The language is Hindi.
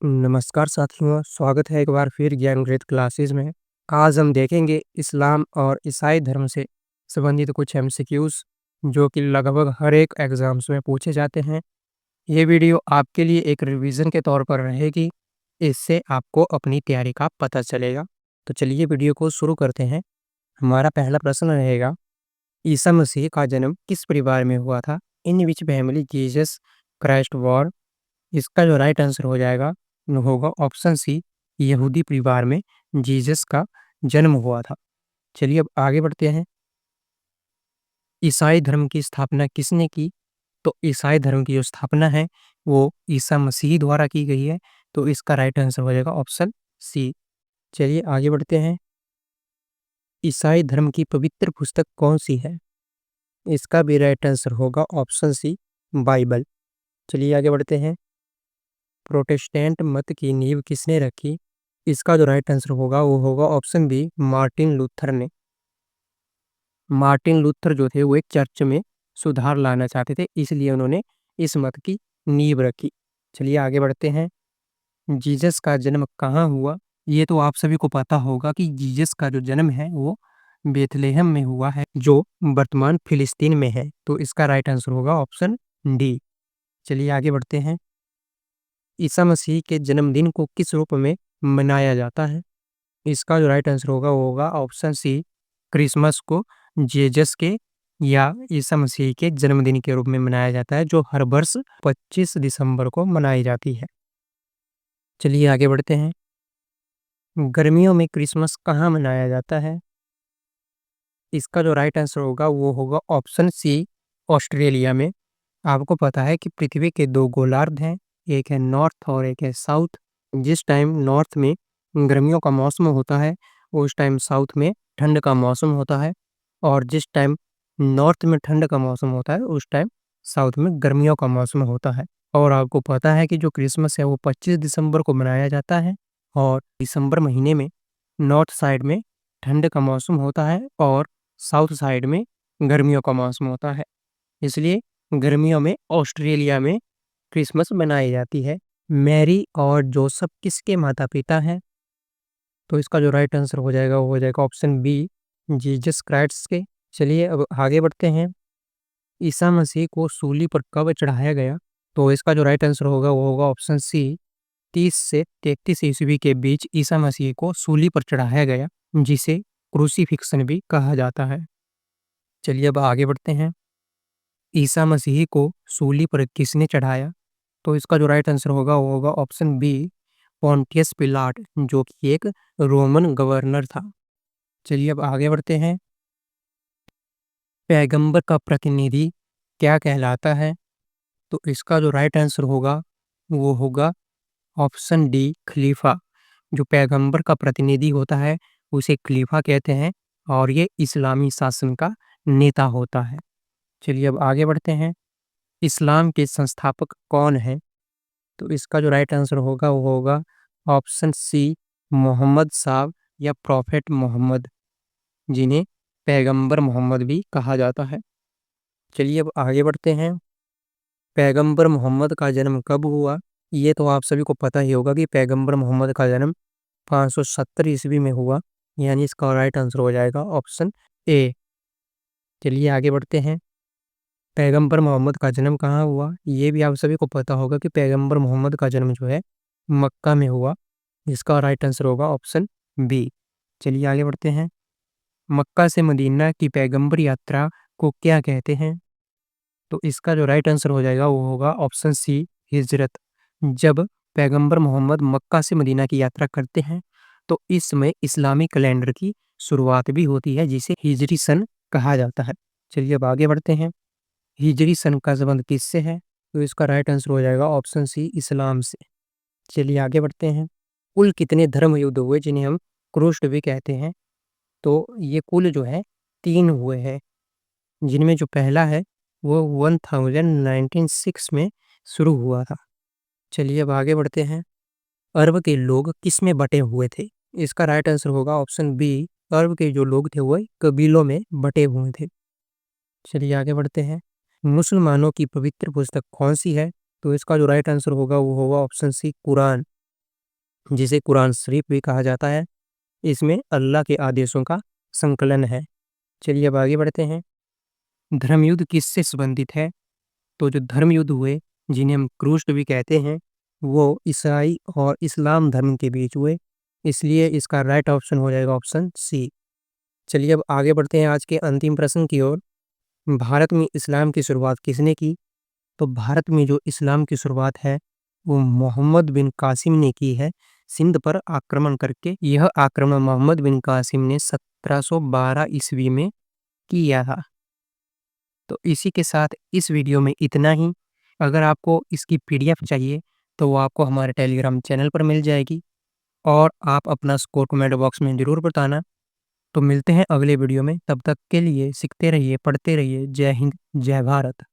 नमस्कार साथियों, स्वागत है एक बार फिर ज्ञान गृत क्लासेस में। आज हम देखेंगे इस्लाम और ईसाई धर्म से संबंधित कुछ एमसीक्यूज़ जो कि लगभग हर एक एग्ज़ाम्स में पूछे जाते हैं। ये वीडियो आपके लिए एक रिवीजन के तौर पर रहेगी, इससे आपको अपनी तैयारी का पता चलेगा। तो चलिए वीडियो को शुरू करते हैं। हमारा पहला प्रश्न रहेगा, ईसा मसीह का जन्म किस परिवार में हुआ था? In which family Jesus Christ was? इसका जो राइट आंसर हो जाएगा वो होगा ऑप्शन सी, यहूदी परिवार में जीसस का जन्म हुआ था। चलिए अब आगे बढ़ते हैं। ईसाई धर्म की स्थापना किसने की? तो ईसाई धर्म की जो स्थापना है वो ईसा मसीह द्वारा की गई है। तो इसका राइट आंसर हो जाएगा ऑप्शन सी। चलिए आगे बढ़ते हैं। ईसाई धर्म की पवित्र पुस्तक कौन सी है? इसका भी राइट आंसर होगा ऑप्शन सी, बाइबल। चलिए आगे बढ़ते हैं। प्रोटेस्टेंट मत की नींव किसने रखी? इसका जो राइट आंसर होगा वो होगा ऑप्शन बी, मार्टिन लूथर ने। मार्टिन लूथर जो थे वो एक चर्च में सुधार लाना चाहते थे, इसलिए उन्होंने इस मत की नींव रखी। चलिए आगे बढ़ते हैं। जीसस का जन्म कहाँ हुआ? ये तो आप सभी को पता होगा कि जीसस का जो जन्म है वो बेथलेहम में हुआ है, जो वर्तमान फिलिस्तीन में है। तो इसका राइट आंसर होगा ऑप्शन डी। चलिए आगे बढ़ते हैं। ईसा मसीह के जन्मदिन को किस रूप में मनाया जाता है? इसका जो राइट आंसर होगा वो होगा ऑप्शन सी, क्रिसमस को जीसस के या ईसा मसीह के जन्मदिन के रूप में मनाया जाता है, जो हर वर्ष 25 दिसंबर को मनाई जाती है। चलिए आगे बढ़ते हैं। गर्मियों में क्रिसमस कहाँ मनाया जाता है? इसका जो राइट आंसर होगा वो होगा ऑप्शन सी, ऑस्ट्रेलिया में। आपको पता है कि पृथ्वी के दो गोलार्ध हैं, एक है नॉर्थ और एक है साउथ। जिस टाइम नॉर्थ में गर्मियों का मौसम होता है, उस टाइम साउथ में ठंड का मौसम होता है, और जिस टाइम नॉर्थ में ठंड का मौसम होता है, उस टाइम साउथ में गर्मियों का मौसम होता है। और आपको पता है कि जो क्रिसमस है वो 25 दिसंबर को मनाया जाता है, और दिसंबर महीने में नॉर्थ साइड में ठंड का मौसम होता है और साउथ साइड में गर्मियों का मौसम होता है। इसलिए गर्मियों में ऑस्ट्रेलिया में क्रिसमस मनाई जाती है। मैरी और जोसेफ किसके माता-पिता हैं? तो इसका जो राइट आंसर हो जाएगा वो हो जाएगा ऑप्शन बी, जीसस क्राइस्ट के। चलिए अब आगे बढ़ते हैं। ईसा मसीह को सूली पर कब चढ़ाया गया? तो इसका जो राइट आंसर होगा वो होगा ऑप्शन सी, 30 से 33 ईस्वी के बीच ईसा मसीह को सूली पर चढ़ाया गया, जिसे क्रूसीफिक्शन भी कहा जाता है। चलिए अब आगे बढ़ते हैं। ईसा मसीह को सूली पर किसने चढ़ाया? तो इसका जो राइट आंसर होगा वो होगा ऑप्शन बी, पोंटियस पिलाट, जो कि एक रोमन गवर्नर था। चलिए अब आगे बढ़ते हैं। पैगंबर का प्रतिनिधि क्या कहलाता है? तो इसका जो राइट आंसर होगा वो होगा ऑप्शन डी, खलीफा। जो पैगंबर का प्रतिनिधि होता है उसे खलीफा कहते हैं, और ये इस्लामी शासन का नेता होता है। चलिए अब आगे बढ़ते हैं। इस्लाम के संस्थापक कौन हैं? तो इसका जो राइट आंसर होगा वो होगा ऑप्शन सी, मोहम्मद साहब या प्रॉफेट मोहम्मद, जिन्हें पैगंबर मोहम्मद भी कहा जाता है। चलिए अब आगे बढ़ते हैं। पैगंबर मोहम्मद का जन्म कब हुआ? ये तो आप सभी को पता ही होगा कि पैगंबर मोहम्मद का जन्म 570 ईस्वी में हुआ, यानी इसका राइट आंसर हो जाएगा ऑप्शन ए। चलिए आगे बढ़ते हैं। पैगंबर मोहम्मद का जन्म कहाँ हुआ? ये भी आप सभी को पता होगा कि पैगंबर मोहम्मद का जन्म जो है मक्का में हुआ, जिसका राइट आंसर होगा ऑप्शन बी। चलिए आगे बढ़ते हैं। मक्का से मदीना की पैगंबर यात्रा को क्या कहते हैं? तो इसका जो राइट आंसर हो जाएगा वो होगा ऑप्शन सी, हिजरत। जब पैगंबर मोहम्मद मक्का से मदीना की यात्रा करते हैं तो इस समय इस्लामी कैलेंडर की शुरुआत भी होती है, जिसे हिजरी सन कहा जाता है। चलिए अब आगे बढ़ते हैं। हिजरी सन का संबंध किससे है? तो इसका राइट आंसर हो जाएगा ऑप्शन सी, इस्लाम से। चलिए आगे बढ़ते हैं। कुल कितने धर्म युद्ध हुए जिन्हें हम क्रुष्ट भी कहते हैं? तो ये कुल जो है 3 हुए हैं, जिनमें जो पहला है वो 1096 में शुरू हुआ था। चलिए अब आगे बढ़ते हैं। अरब के लोग किस में बटे हुए थे? इसका राइट आंसर होगा ऑप्शन बी, अरब के जो लोग थे वो कबीलों में बटे हुए थे। चलिए आगे बढ़ते हैं। मुसलमानों की पवित्र पुस्तक कौन सी है? तो इसका जो राइट आंसर होगा वो होगा ऑप्शन सी, कुरान। जिसे कुरान शरीफ भी कहा जाता है। इसमें अल्लाह के आदेशों का संकलन है। चलिए अब आगे बढ़ते हैं। धर्म युद्ध किससे संबंधित है? तो जो धर्म युद्ध हुए, जिन्हें हम क्रूस्ट भी कहते हैं, वो ईसाई और इस्लाम धर्म के बीच हुए। इसलिए इसका राइट ऑप्शन हो जाएगा ऑप्शन सी। चलिए अब आगे बढ़ते हैं आज के अंतिम प्रश्न की ओर। भारत में इस्लाम की शुरुआत किसने की? तो भारत में जो इस्लाम की शुरुआत है, वो मोहम्मद बिन कासिम ने की है, सिंध पर आक्रमण करके। यह आक्रमण मोहम्मद बिन कासिम ने 1712 ईस्वी में किया था। तो इसी के साथ इस वीडियो में इतना ही। अगर आपको इसकी पीडीएफ चाहिए तो वो आपको हमारे टेलीग्राम चैनल पर मिल जाएगी, और आप अपना स्कोर कमेंट बॉक्स में ज़रूर बताना। तो मिलते हैं अगले वीडियो में, तब तक के लिए सीखते रहिए, पढ़ते रहिए। जय हिंद, जय भारत।